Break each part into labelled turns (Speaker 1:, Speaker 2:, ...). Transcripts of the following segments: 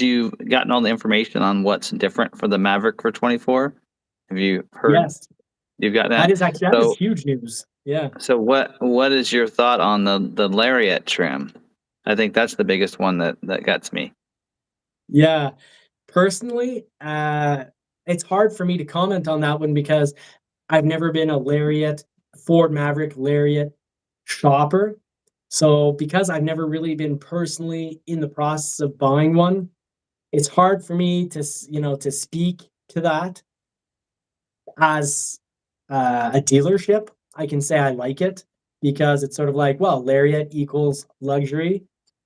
Speaker 1: you gotten all the information on what's different for the Maverick for 24? Have you heard?
Speaker 2: Yes,
Speaker 1: You've got
Speaker 2: that
Speaker 1: that.
Speaker 2: is actually that is
Speaker 1: So
Speaker 2: huge news. Yeah.
Speaker 1: so what is your thought on the lariat trim? I think that's the biggest one that gets me.
Speaker 2: Yeah. Personally, it's hard for me to comment on that one because I've never been a Lariat, Ford Maverick Lariat shopper. So because I've never really been personally in the process of buying one, it's hard for me to, to speak to that as a dealership. I can say I like it because it's sort of like, well, Lariat equals luxury,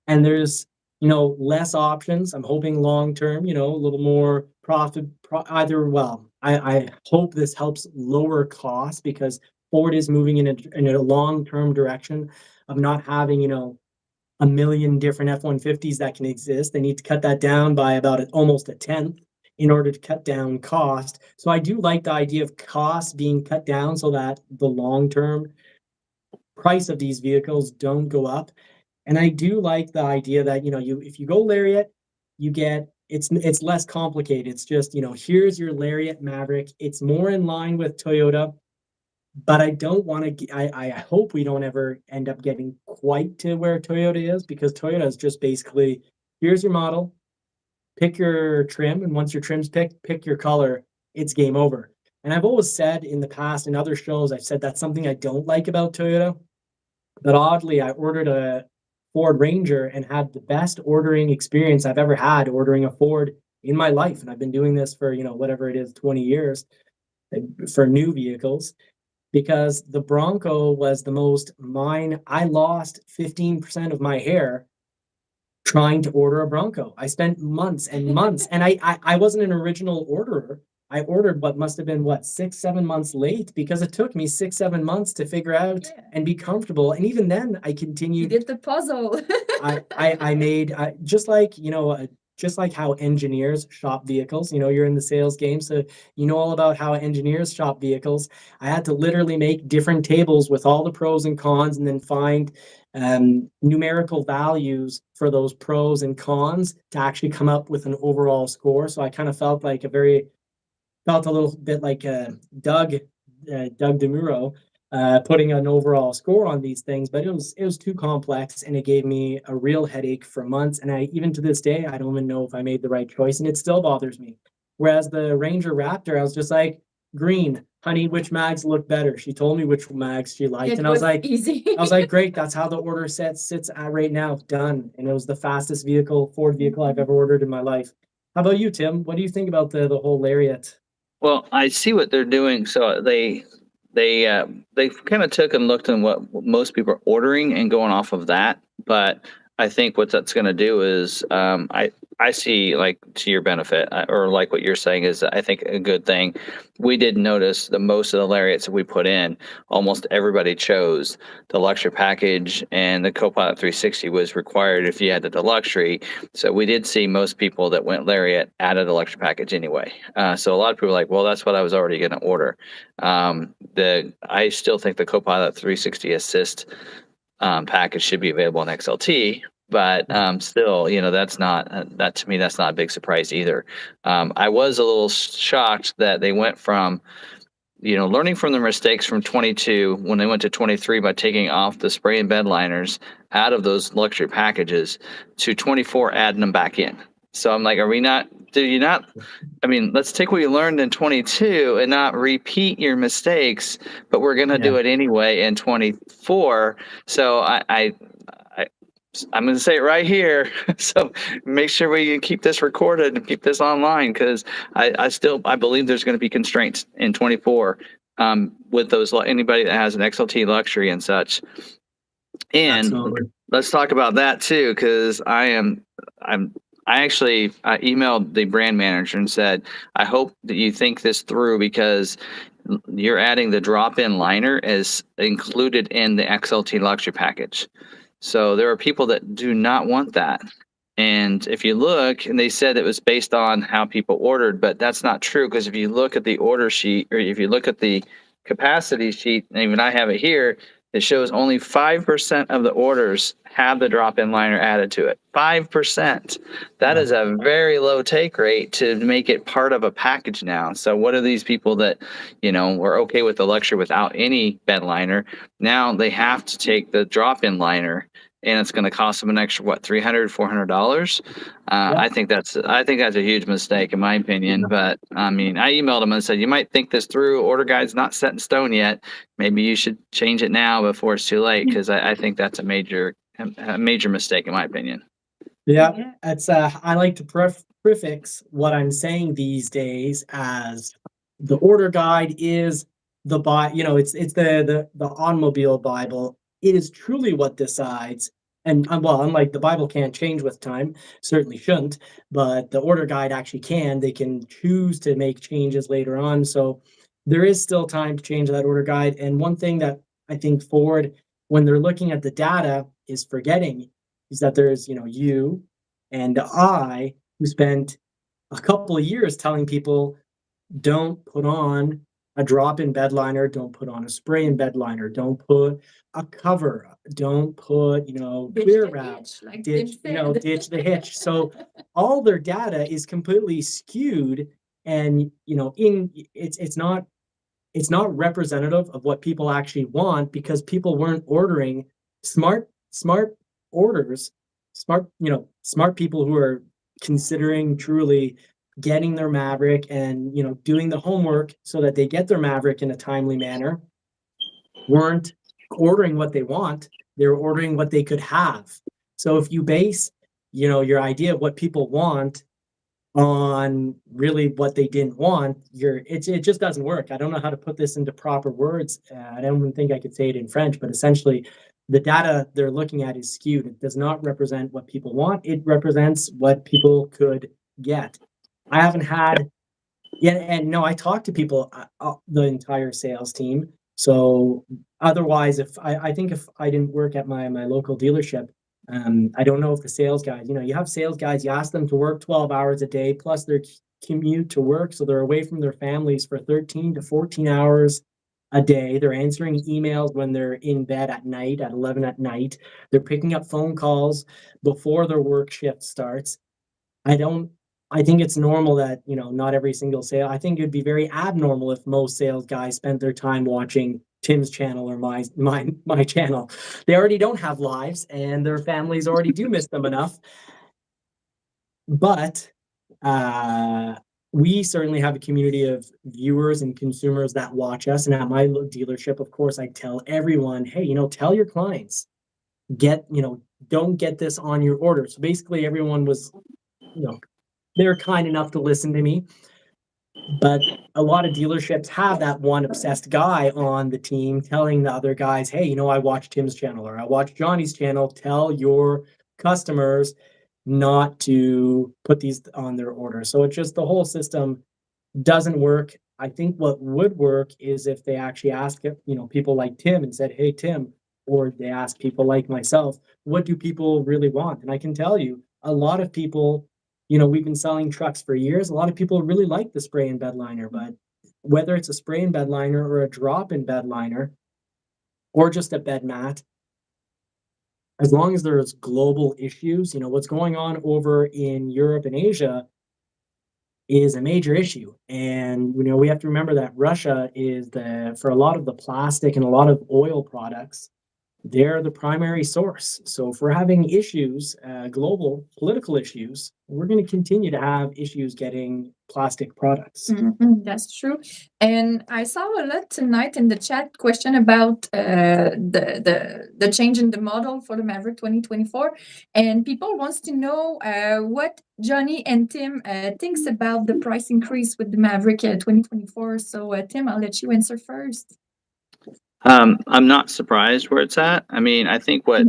Speaker 2: and there's less options. I'm hoping long term, a little more profit. Either well, I hope this helps lower costs because Ford is moving in a long term direction of not having a million different F-150s that can exist. They need to cut that down by about almost a tenth in order to cut down cost. So I do like the idea of costs being cut down so that the long-term price of these vehicles don't go up. And I do like the idea that, if you go Lariat, you get it's less complicated. It's just, here's your Lariat Maverick. It's more in line with Toyota, but I don't want to. I hope we don't ever end up getting quite to where Toyota is because Toyota is just basically here's your model, pick your trim, and once your trim's picked, pick your color. It's game over. And I've always said in the past in other shows, I've said that's something I don't like about Toyota. But oddly, I ordered a Ford Ranger and had the best ordering experience I've ever had ordering a Ford in my life. And I've been doing this for whatever it is, 20 years for new vehicles because the Bronco was the most mine. I lost 15% of my hair trying to order a Bronco. I spent months and months, and I wasn't an original orderer. I ordered what must have been 6-7 months late because it took me 6-7 months to figure out and be comfortable. And even then, I continued.
Speaker 3: You did the puzzle.
Speaker 2: I made just like how engineers shop vehicles. You're in the sales game, so you know all about how engineers shop vehicles. I had to literally make different tables with all the pros and cons, and then find numerical values for those pros and cons to actually come up with an overall score. So I kind of felt a little bit like Doug DeMuro putting an overall score on these things, but it was too complex and it gave me a real headache for months. And even to this day, I don't even know if I made the right choice, and it still bothers me. Whereas the Ranger Raptor, I was just like, green, honey, which mags look better? She told me which mags she liked, and I was like,
Speaker 3: easy.
Speaker 2: I was like, great, that's how the order set sits at right now, done. And it was the fastest Ford vehicle I've ever ordered in my life. How about you, Tim? What do you think about the whole Lariat?
Speaker 1: Well, I see what they're doing. So they kind of took and looked at what most people are ordering and going off of that. But I think what that's going to do is I see, like, to your benefit, or like what you're saying is, I think, a good thing. We did notice that most of the Lariats that we put in, almost everybody chose the luxury package, and the Copilot 360 was required if you had the luxury. So we did see most people that went Lariat added a luxury package anyway. So a lot of people were like, well, that's what I was already going to order. I still think the Copilot 360 Assist package should be available in XLT, but still, that's not that to me. That's not a big surprise either. I was a little shocked that they went from, learning from their mistakes from 22 when they went to 23 by taking off the spray and bed liners out of those luxury packages to 24, adding them back in. So I'm like, let's take what you learned in 22 and not repeat your mistakes, but we're going to do it anyway in 24. So I'm going to say it right here. So make sure we keep this recorded and keep this online, because I believe there's going to be constraints in 24 with anybody that has an XLT luxury and such. And
Speaker 2: Absolutely.
Speaker 1: Let's talk about that too, because I actually emailed the brand manager and said, I hope that you think this through, because you're adding the drop-in liner as included in the XLT luxury package. So there are people that do not want that. And if you look, and they said it was based on how people ordered, but that's not true, because if you look at the order sheet, or if you look at the capacity sheet, and even I have it here, it shows only 5% of the orders have the drop-in liner added to it. 5%. That is a very low take rate to make it part of a package now. So what are these people that, were okay with the luxury without any bed liner? Now they have to take the drop-in liner, and it's going to cost them an extra $300, $400. I think that's a huge mistake in my opinion. But I mean, I emailed them and said, you might think this through. Order guide's not set in stone yet. Maybe you should change it now before it's too late, because I think that's a major mistake in my opinion.
Speaker 2: Yeah, it's I like to prefix what I'm saying these days as the order guide is the it's the automobile Bible. It is truly what decides. And well, unlike the Bible can't change with time, certainly shouldn't, but the order guide actually can. They can choose to make changes later on. So there is still time to change that order guide. And one thing that I think Ford, when they're looking at the data, is forgetting is that there's, you and I who spent a couple of years telling people don't put on a drop-in bed liner, don't put on a spray-in bed liner, don't put a cover, don't put, clear wrap, ditch the hitch. So all their data is completely skewed, and it's not representative of what people actually want, because people weren't ordering smart orders, smart people who are considering truly getting their Maverick and doing the homework so that they get their Maverick in a timely manner, weren't ordering what they want. They're ordering what they could have. So if you base your idea of what people want on really what they didn't want, it just doesn't work. I don't know how to put this into proper words. I don't even think I could say it in French, but essentially the data they're looking at is skewed. It does not represent what people want. It represents what people could get. I haven't had yet, and no, I talked to people, the entire sales team. So otherwise, I think if I didn't work at my local dealership, I don't know if the sales guys, you have sales guys, you ask them to work 12 hours a day plus their commute to work. So they're away from their families for 13 to 14 hours a day. They're answering emails when they're in bed at night, at 11 at night. They're picking up phone calls before their work shift starts. I think it's normal that, not every single sale. I think it'd be very abnormal if most sales guys spent their time watching Tim's channel or my channel. They already don't have lives, and their families already do miss them enough. But we certainly have a community of viewers and consumers that watch us. And at my dealership, of course, I tell everyone, hey, tell your clients, don't get this on your order. So basically everyone was, they're kind enough to listen to me. But a lot of dealerships have that one obsessed guy on the team telling the other guys, hey, I watch Tim's channel or I watch Johnny's channel. Tell your customers not to put these on their order. So it's just the whole system doesn't work. I think what would work is if they actually ask people like Tim and said, hey, Tim, or they ask people like myself, what do people really want? And I can tell you, a lot of people, we've been selling trucks for years. A lot of people really like the spray and bed liner, but whether it's a spray and bed liner or a drop in bed liner or just a bed mat, as long as there's global issues, what's going on over in Europe and Asia is a major issue. And, we have to remember that Russia is for a lot of the plastic and a lot of oil products, they're the primary source. So if we're having issues, global political issues, we're going to continue to have issues getting plastic products.
Speaker 3: That's true. And I saw a lot tonight in the chat question about the change in the model for the Maverick 2024. And people wants to know what Johnny and Tim thinks about the price increase with the Maverick 2024. So Tim, I'll let you answer first.
Speaker 1: I'm not surprised where it's at. I mean, I think what,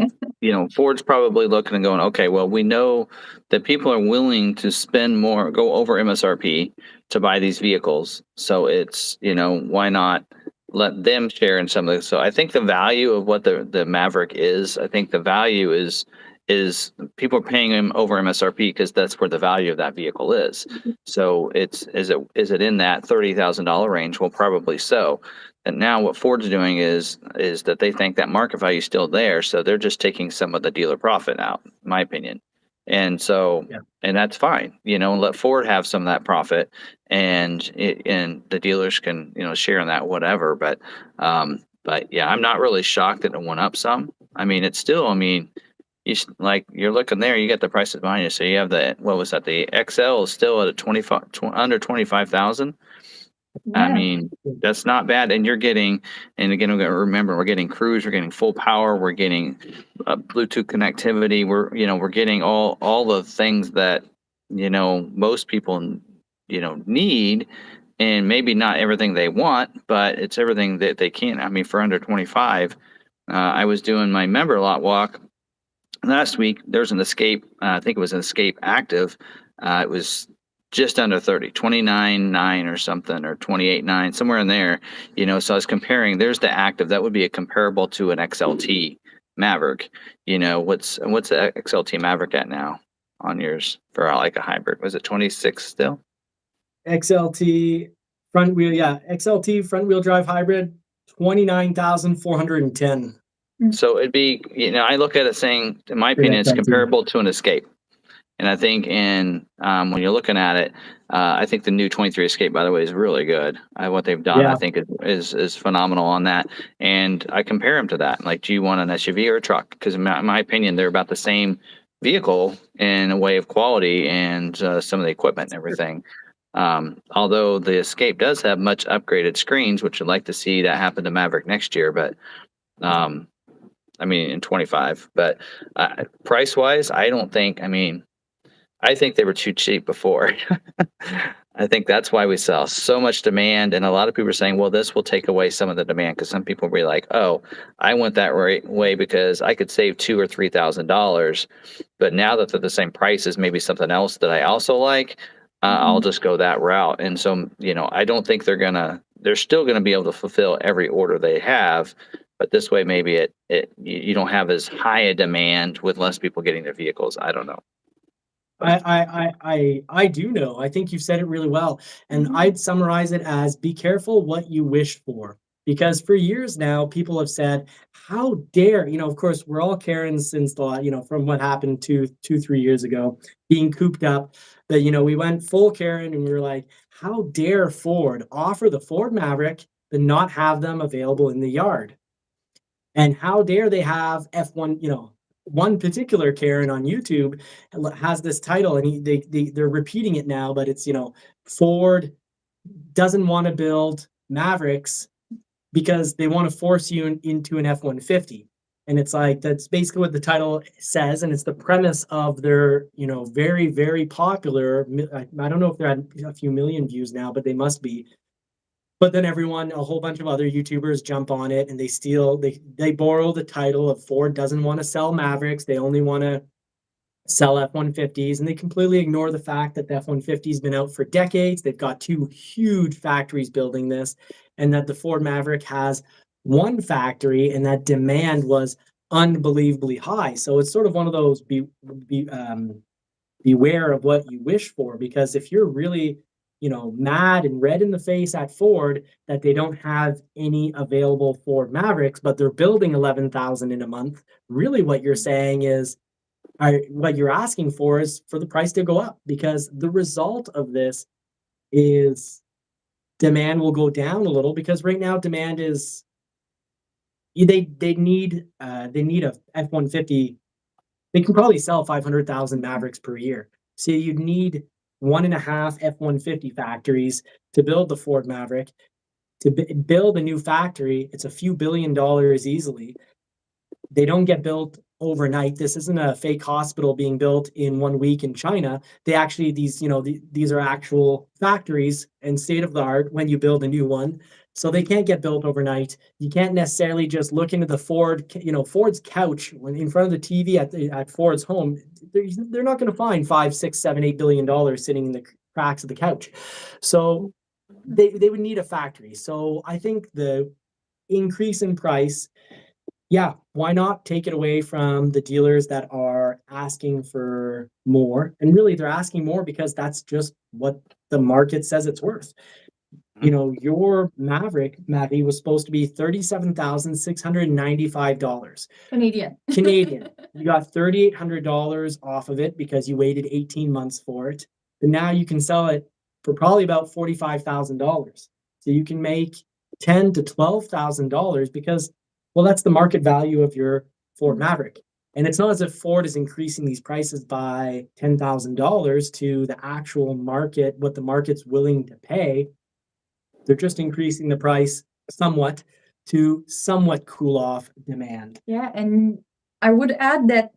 Speaker 1: Ford's probably looking and going, okay, well, we know that people are willing to spend more, go over MSRP to buy these vehicles. So it's, why not let them share in some of this? So I think the value of what the Maverick is, I think the value is is people are paying him over MSRP because that's where the value of that vehicle is. So is it in that $30,000 range? Well, probably so. And now what Ford's doing is that they think that market value is still there, so they're just taking some of the dealer profit out, in my opinion. And so, and that's fine, let Ford have some of that profit, and the dealers can, share in that, whatever. But yeah, I'm not really shocked that it went up some. I mean, it's still, you're looking there, you got the prices behind you. So you have what was that? The XL is still at under 25,000. I mean, that's not bad. And you're getting, and again, we're going to remember, we're getting cruise, we're getting full power, we're getting Bluetooth connectivity. We're getting all the things that, most people, need, and maybe not everything they want, but it's everything that they can. I mean, for under 25, I was doing my member lot walk last week. There's an Escape. I think it was an Escape Active. It was just under 30, 29.9 or something, or 28.9, somewhere in there. So I was comparing. There's the Active. That would be a comparable to an XLT Maverick. What's the XLT Maverick at now on yours for like a hybrid? Was it 26 still?
Speaker 2: XLT front wheel, XLT front wheel drive hybrid, 29,410.
Speaker 1: So it'd be, I look at it saying, in my opinion, it's comparable to an Escape. And I think when you're looking at it, I think the new 23 Escape, by the way, is really good. What they've done, I think, is phenomenal on that. And I compare them to that. Like, do you want an SUV or a truck? Because in my opinion, they're about the same vehicle in a way of quality and some of the equipment and everything. Although the Escape does have much upgraded screens, which I'd like to see that happen to Maverick next year. But in 25. But price wise, I think they were too cheap before. I think that's why we saw so much demand. And a lot of people are saying, well, this will take away some of the demand, because some people will be like, oh, I went that way because I could save $2,000 or $3,000. But now that they're the same price as maybe something else that I also like, I'll just go that route. And so, I don't think they're still going to be able to fulfill every order they have. But this way, maybe you don't have as high a demand with less people getting their vehicles. I don't know.
Speaker 2: I do know. I think you've said it really well. And I'd summarize it as, be careful what you wish for. Because for years now, people have said, how dare, of course, we're all Karens since from what happened 3 years ago, being cooped up. But, we went full Karen and we were like, how dare Ford offer the Ford Maverick but not have them available in the yard? And how dare they have F1, one particular Karen on YouTube has this title, and they're repeating it now, but it's, Ford doesn't want to build Mavericks because they want to force you into an F-150. And it's like, that's basically what the title says. And it's the premise of their, very, very popular, I don't know if they're at a few million views now, but they must be. But then a whole bunch of other YouTubers jump on it, and they borrow the title of Ford doesn't want to sell Mavericks. They only want to sell F-150s, and they completely ignore the fact that the F-150 has been out for decades. They've got 2 huge factories building this, and that the Ford Maverick has one factory, and that demand was unbelievably high. So it's sort of one of those beware of what you wish for, because if you're really mad and red in the face at Ford that they don't have any available Ford Mavericks, but they're building 11,000 in a month, really what you're saying is, what you're asking for is for the price to go up, because the result of this is demand will go down a little, because right now demand is, they need a F-150. They can probably sell 500,000 Mavericks per year. So you'd need 1.5 F-150 factories to build the Ford Maverick. To build a new factory, it's a few $1 billion easily. They don't get built overnight. This isn't a fake hospital being built in 1 week in China. They actually, these are actual factories and state of the art when you build a new one. So they can't get built overnight. You can't necessarily just look into the Ford's couch when in front of the TV at Ford's home. They're not going to find $5, $6, $7, $8 billion sitting in the cracks of the couch. So they would need a factory. So I think the increase in price yeah, why not take it away from the dealers that are asking for more? And really, they're asking more because that's just what the market says it's worth. You know, your Maverick, Maddie, was supposed to be $37,695
Speaker 3: Canadian.
Speaker 2: Canadian. You got $3,800 off of it because you waited 18 months for it. But now you can sell it for probably about $45,000. So you can make $10,000 to $12,000 because, well, that's the market value of your Ford Maverick. And it's not as if Ford is increasing these prices by $10,000 to the actual market, what the market's willing to pay. They're just increasing the price somewhat to somewhat cool off demand.
Speaker 3: Yeah, and I would add that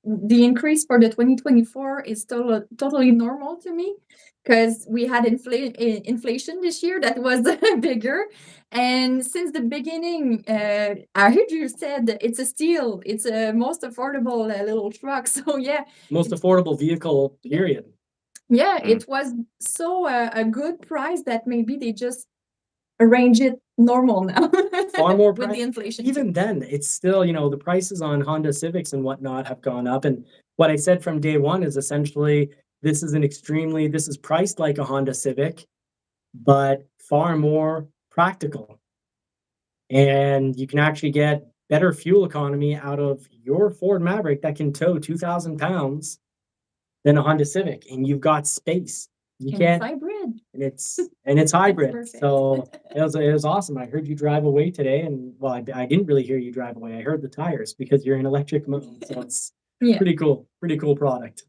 Speaker 3: the increase for the 2024 is totally normal to me because we had inflation this year that was bigger. And since the beginning, I heard you said that it's a steal, it's a most affordable little truck. So, yeah,
Speaker 2: Most affordable vehicle, period.
Speaker 3: yeah, it was so a good price that maybe they just arrange it normal now
Speaker 2: Far more
Speaker 3: with the inflation.
Speaker 2: Even then, it's still, the prices on Honda Civics and whatnot have gone up. And what I said from day one is essentially this is priced like a Honda Civic, but far more practical. And you can actually get better fuel economy out of your Ford Maverick that can tow 2,000 pounds than a Honda Civic. And you've got space. You
Speaker 3: And
Speaker 2: can't.
Speaker 3: it's hybrid.
Speaker 2: And it's hybrid.
Speaker 3: perfect.
Speaker 2: So it was awesome. I heard you drive away today, and well, I didn't really hear you drive away. I heard the tires because you're in electric mode. So it's
Speaker 3: Yeah.
Speaker 2: pretty cool product.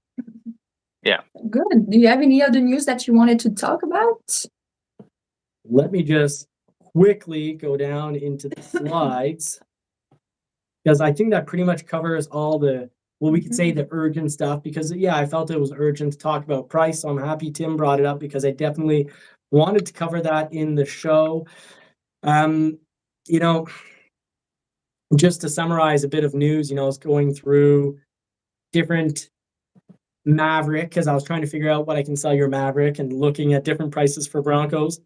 Speaker 3: Good. Do you have any other news that you wanted to talk about?
Speaker 2: Let me just quickly go down into the slides because I think that pretty much covers all the, well, we could say the urgent stuff because, yeah, I felt it was urgent to talk about price. So I'm happy Tim brought it up because I definitely wanted to cover that in the show. Just to summarize a bit of news, I was going through different Maverick because I was trying to figure out what I can sell your Maverick and looking at different prices for Broncos.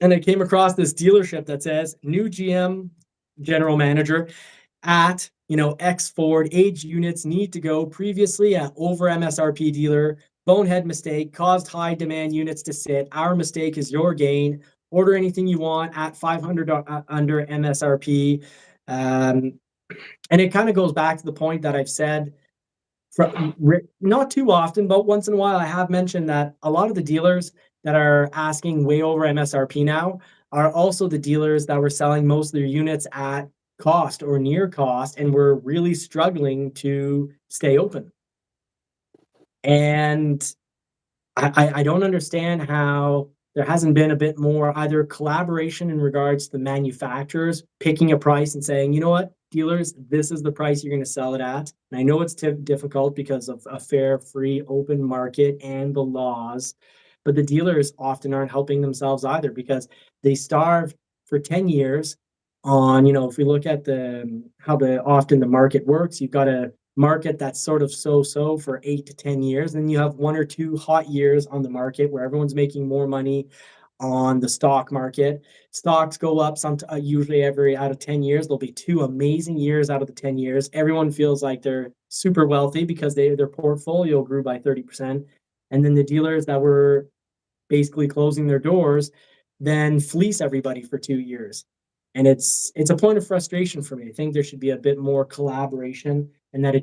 Speaker 2: And I came across this dealership that says new GM general manager at, X Ford, age units need to go previously at over MSRP dealer, bonehead mistake, caused high demand units to sit. Our mistake is your gain. Order anything you want at 500 under MSRP. And it kind of goes back to the point that I've said not too often, but once in a while I have mentioned that a lot of the dealers that are asking way over MSRP now are also the dealers that were selling most of their units at cost or near cost and were really struggling to stay open. And I don't understand how there hasn't been a bit more either collaboration in regards to the manufacturers picking a price and saying, you know what, dealers, this is the price you're going to sell it at. And I know it's difficult because of a fair, free, open market and the laws, but the dealers often aren't helping themselves either because they starve for 10 years on, if we look at how often the market works, you've got a market that's sort of so for 8 to 10 years. And you have 1 or 2 hot years on the market where everyone's making more money on the stock market. Stocks go up usually every out of 10 years. There'll be 2 amazing years out of the 10 years. Everyone feels like they're super wealthy because their portfolio grew by 30%. And then the dealers that were basically closing their doors then fleece everybody for 2 years. And it's a point of frustration for me. I think there should be a bit more collaboration and that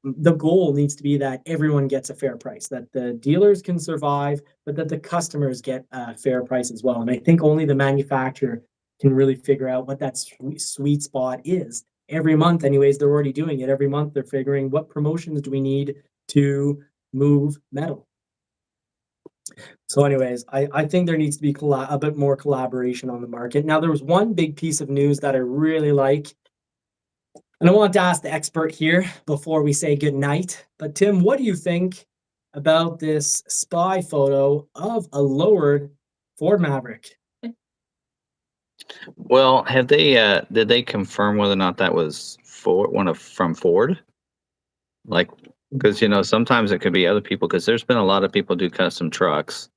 Speaker 2: the goal needs to be that everyone gets a fair price, that the dealers can survive, but that the customers get a fair price as well. And I think only the manufacturer can really figure out what that sweet spot is. Every month, anyways, they're already doing it. Every month, they're figuring what promotions do we need to move metal. So anyways, I think there needs to be a bit more collaboration on the market. Now, there was one big piece of news that I really like. And I want to ask the expert here before we say good night. But Tim, what do you think about this spy photo of a lowered Ford Maverick?
Speaker 1: Well, did they confirm whether or not that was from Ford? Like, because sometimes it could be other people. Because there's been a lot of people do custom trucks,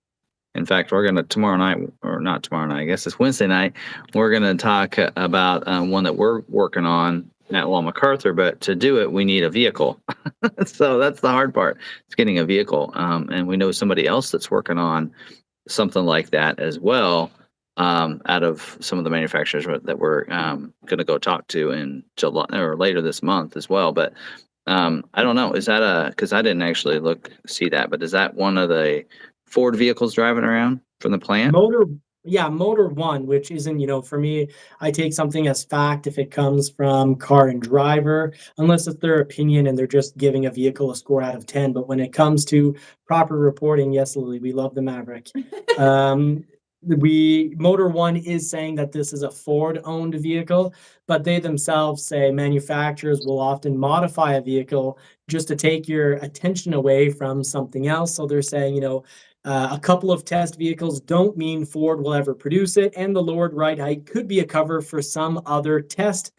Speaker 1: In fact, we're going to tomorrow night, or not tomorrow night, I guess it's Wednesday night, we're going to talk about one that we're working on at Law MacArthur, but to do it, we need a vehicle. So that's the hard part. It's getting a vehicle. And we know somebody else that's working on something like that as well, out of some of the manufacturers that we're going to go talk to in July or later this month as well. But I don't know. Is that because I didn't actually see that, but is that one of the Ford vehicles driving around from the plant?
Speaker 2: Motor One, which isn't, for me, I take something as fact if it comes from Car and Driver, unless it's their opinion and they're just giving a vehicle a score out of 10. But when it comes to proper reporting, yes, Lily, we love the Maverick. Motor One is saying that this is a Ford-owned vehicle, but they themselves say manufacturers will often modify a vehicle just to take your attention away from something else. So they're saying, a couple of test vehicles don't mean Ford will ever produce it, and the lowered ride height could be a cover for some other test.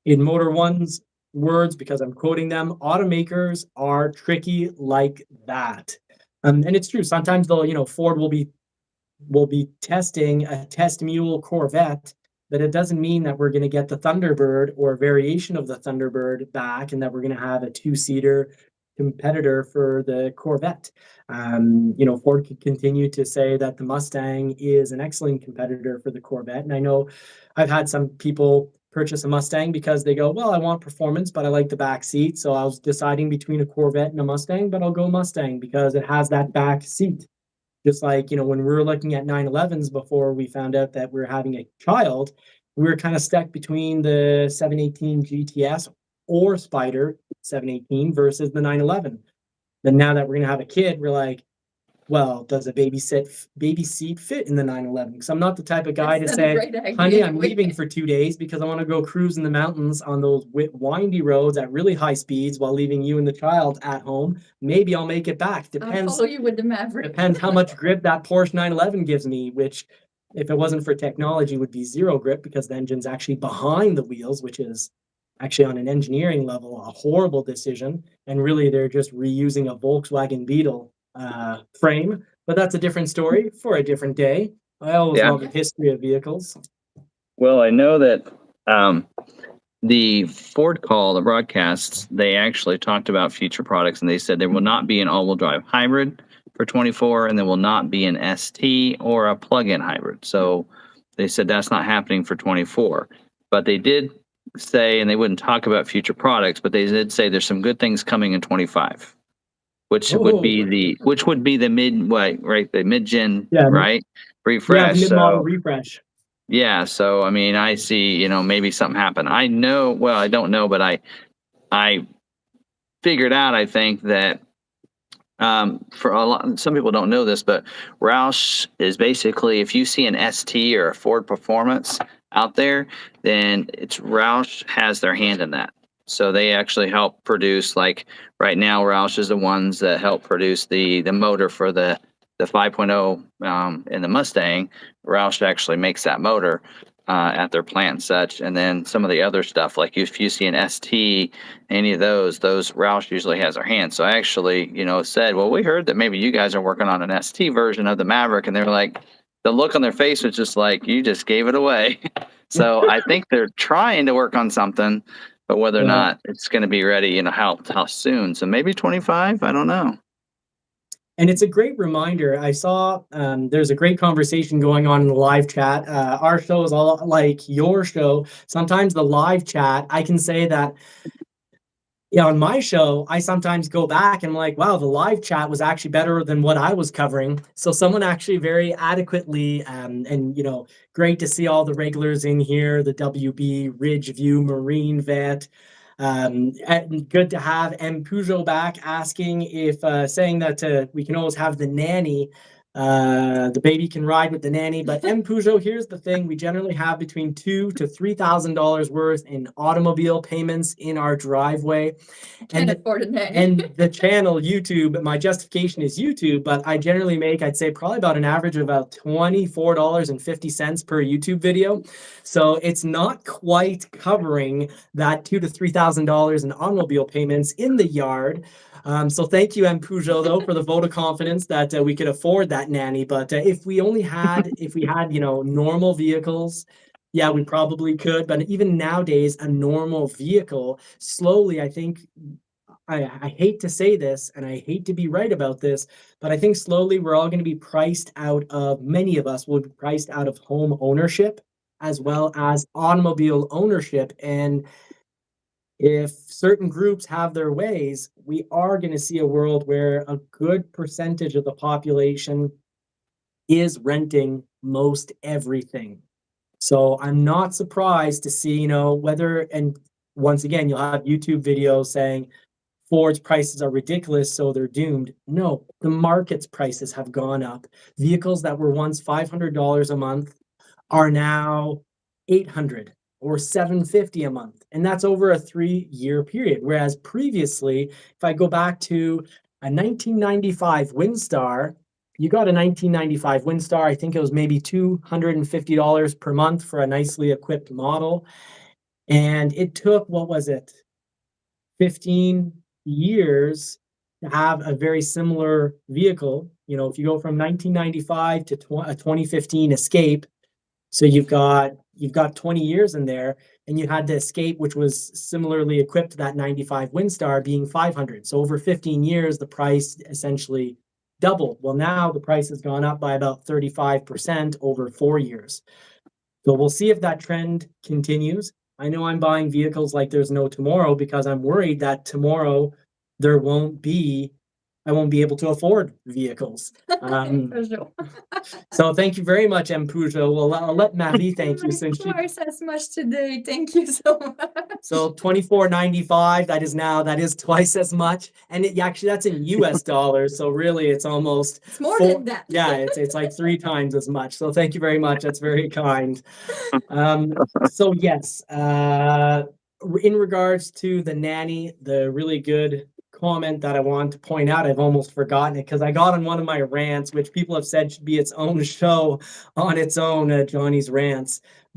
Speaker 2: In Motor One's words, because I'm quoting them, automakers are tricky like that. And it's true. Sometimes Ford will be testing a test mule Corvette, but it doesn't mean that we're going to get the Thunderbird or a variation of the Thunderbird back, and that we're going to have a two-seater competitor for the Corvette. Ford could continue to say that the Mustang is an excellent competitor for the Corvette. And I know I've had some people purchase a Mustang because they go, well, I want performance, but I like the back seat. So I was deciding between a Corvette and a Mustang, but I'll go Mustang because it has that back seat. Just like, when we were looking at 911s before we found out that we were having a child, we were kind of stuck between the 718 GTS or Spider 718 versus the 911. Then now that we're going to have a kid, we're like, well, does a baby seat fit in the 911? Because I'm not the type of guy to say, honey, I'm leaving for 2 days because I want to go cruise in the mountains on those windy roads at really high speeds while leaving you and the child at home. Maybe I'll make it back. Depends.
Speaker 3: I'll follow you with the Maverick.
Speaker 2: Depends how much grip that Porsche 911 gives me, which if it wasn't for technology would be zero grip because the engine's actually behind the wheels, which is actually on an engineering level a horrible decision. And really they're just reusing a Volkswagen Beetle frame, but that's a different story for a different day. I always love the history of vehicles.
Speaker 1: Well, I know that the Ford call, the broadcasts, they actually talked about future products, and they said there will not be an all-wheel drive hybrid for 24, and there will not be an ST or a plug-in hybrid. So they said that's not happening for 24, but they did say, and they wouldn't talk about future products, but they did say there's some good things coming in 25. Which would be the mid-gen, right? Refresh.
Speaker 2: Yeah, mid-model refresh.
Speaker 1: Yeah, so I mean, I see, maybe something happened. I know, well, I don't know, but I figured out, I think that for some people don't know this, but Roush is basically, if you see an ST or a Ford Performance out there, then Roush has their hand in that. So they actually help produce, like right now, Roush is the ones that help produce the motor for the 5.0 in the Mustang. Roush actually makes that motor at their plant and such. And then some of the other stuff, like if you see an ST, any of those Roush usually has their hand. So I actually, said, well, we heard that maybe you guys are working on an ST version of the Maverick. And they were like, the look on their face was just like, you just gave it away. So I think they're trying to work on something. But whether or not it's going to be ready, how soon? So maybe 25. I don't know.
Speaker 2: And it's a great reminder. I saw there's a great conversation going on in the live chat. Our show is all like your show. Sometimes the live chat, I can say that on my show, I sometimes go back and I'm like, wow, the live chat was actually better than what I was covering. So someone actually very adequately, and great to see all the regulars in here, the WB, Ridgeview, Marine Vet. And good to have M. Peugeot back asking if, saying that we can always have the nanny. The baby can ride with the nanny, but M. Peugeot, here's the thing: we generally have between $2,000 to $3,000 worth in automobile payments in our driveway.
Speaker 3: Can't afford a nanny.
Speaker 2: And the channel YouTube, my justification is YouTube, but I generally make, I'd say, probably about an average of about $24.50 per YouTube video. So it's not quite covering that $2,000 to $3,000 in automobile payments in the yard. So thank you, M. Peugeot, though, for the vote of confidence that we could afford that. that nanny, but if we had, normal vehicles, yeah, we probably could. But even nowadays, a normal vehicle, slowly, I think, I hate to say this and I hate to be right about this, but I think slowly we're all going to be priced out of, many of us will be priced out of home ownership as well as automobile ownership. And if certain groups have their ways, we are going to see a world where a good percentage of the population is renting most everything. So I'm not surprised to see, whether, and once again, you'll have YouTube videos saying Ford's prices are ridiculous, so they're doomed. No, the market's prices have gone up. Vehicles that were once $500 a month are now 800 or 750 a month. And that's over a 3-year period. Whereas previously, if I go back to a 1995 Windstar, you got a 1995 Windstar, I think it was maybe $250 per month for a nicely equipped model. And it took, what was it, 15 years to have a very similar vehicle. If you go from 1995 to a 2015 Escape, so you've got 20 years in there, and you had the Escape, which was similarly equipped to that 95 Windstar, being 500. So over 15 years, the price essentially doubled. Well, now the price has gone up by about 35% over 4 years. So we'll see if that trend continues. I know I'm buying vehicles like there's no tomorrow because I'm worried that tomorrow I won't be able to afford vehicles. So thank you very much, M. Peugeot. Well, I'll let Marie thank you since she.
Speaker 3: Twice as much today. Thank you so much.
Speaker 2: So $24.95. That is twice as much, and actually that's in U.S. dollars. So really, it's almost.
Speaker 3: It's more than that.
Speaker 2: Yeah, it's like 3 times as much. So thank you very much. That's very kind. So yes, in regards to the nanny, the really good comment that I want to point out, I've almost forgotten it because I got on one of my rants, which people have said should be its own show on its own, Johnny's Rants.